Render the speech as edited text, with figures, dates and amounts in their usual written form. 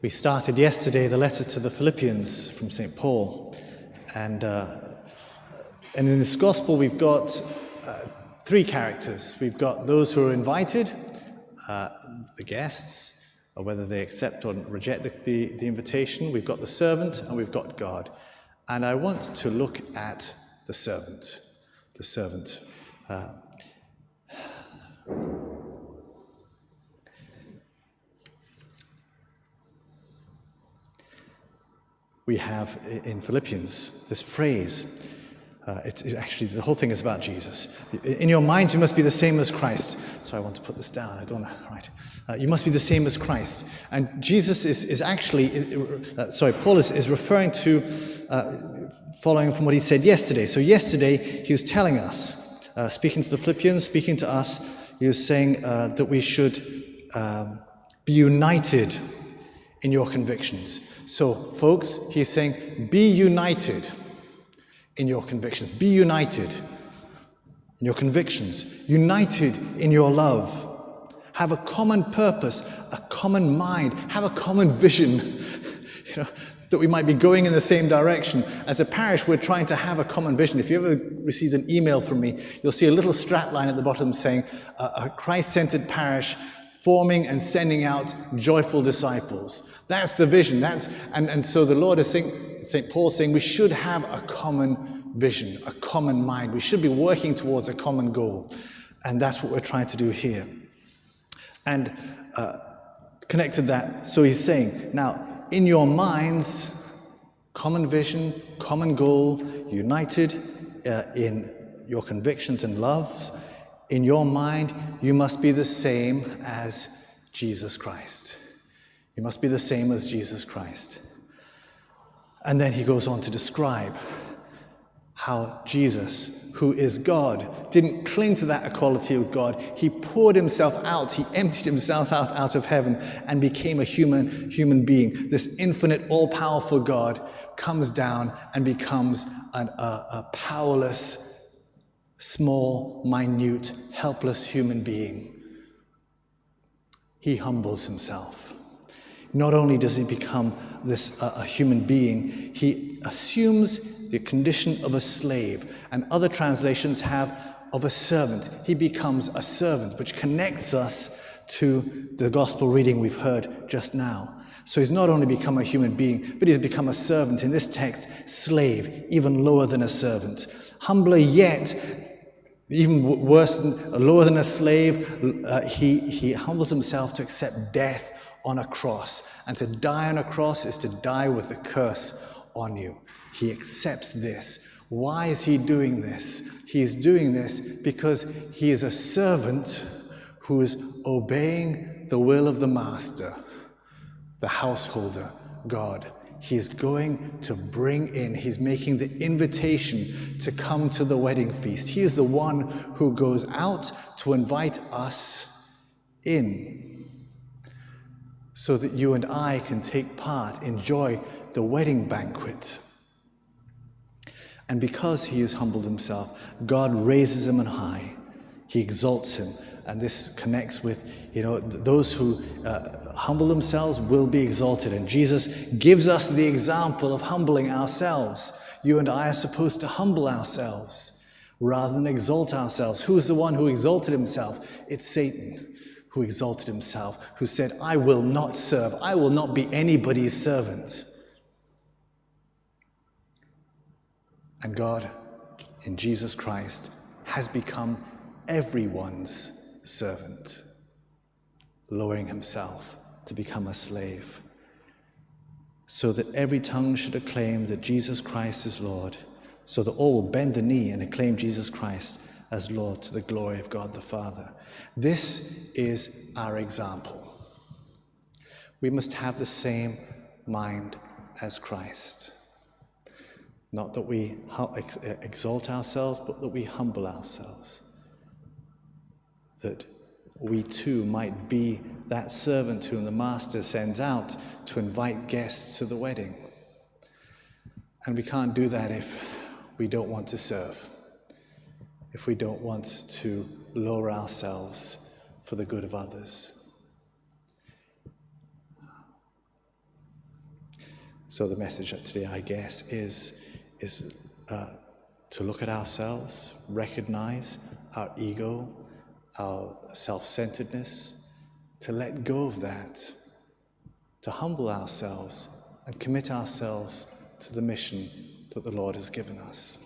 We started yesterday the letter to the Philippians from St. Paul, and in this gospel we've got three characters. We've got those who are invited, the guests, or whether they accept or reject the invitation. We've got the servant, and we've got God. And I want to look at the servant. The servant. We have in Philippians this phrase. Actually, the whole thing is about Jesus. In your mind, you must be the same as Christ. So I want to put this down. I don't know. Right. You must be the same as Christ. And Jesus is actually, Paul is referring to, following from what he said yesterday. So yesterday, he was telling us, speaking to the Philippians, speaking to us, he was saying that we should be united in your convictions. So, folks, he's saying, be united in your convictions. Be united in your convictions. United in your love. Have a common purpose, a common mind. Have a common vision, that we might be going in the same direction. As a parish, we're trying to have a common vision. If you ever received an email from me, you'll see a little strapline at the bottom saying, a Christ-centered parish forming and sending out joyful disciples. That's the vision. And so the Lord is saying, St. Paul is saying, we should have a common vision, a common mind. We should be working towards a common goal. And that's what we're trying to do here. And connected that, so he's saying, now, in your minds, common vision, common goal, united in your convictions and loves, in your mind, you must be the same as Jesus Christ. You must be the same as Jesus Christ. And then he goes on to describe how Jesus, who is God, didn't cling to that equality with God. He poured himself out. He emptied himself out of heaven and became a human being. This infinite, all-powerful God comes down and becomes a powerless, small, minute, helpless human being. He humbles himself. Not only does he become a human being, he assumes the condition of a slave, and other translations have of a servant. He becomes a servant, which connects us to the gospel reading we've heard just now. So he's not only become a human being, but he's become a servant. In this text, slave, even lower than a servant. Humbler yet, even worse, lower than a slave, he humbles himself to accept death on a cross. And to die on a cross is to die with the curse on you. He accepts this. Why is he doing this? He's doing this because he is a servant who is obeying the will of the master, the householder, God. He's going to bring in, he's making the invitation to come to the wedding feast. He is the one who goes out to invite us in so that you and I can take part, enjoy the wedding banquet. And because he has humbled himself, God raises him on high. He exalts him. And this connects with, those who humble themselves will be exalted. And Jesus gives us the example of humbling ourselves. You and I are supposed to humble ourselves rather than exalt ourselves. Who's the one who exalted himself? It's Satan who exalted himself, who said, I will not serve. I will not be anybody's servant. And God, in Jesus Christ, has become everyone's servant, lowering himself to become a slave, so that every tongue should acclaim that Jesus Christ is Lord, so that all will bend the knee and acclaim Jesus Christ as Lord to the glory of God the Father. This is our example. We must have the same mind as Christ. Not that we exalt ourselves, but that we humble ourselves. That we too might be that servant whom the master sends out to invite guests to the wedding. And we can't do that if we don't want to serve, if we don't want to lower ourselves for the good of others. So the message today, I guess, is to look at ourselves, recognize our ego, our self-centeredness, to let go of that, to humble ourselves and commit ourselves to the mission that the Lord has given us.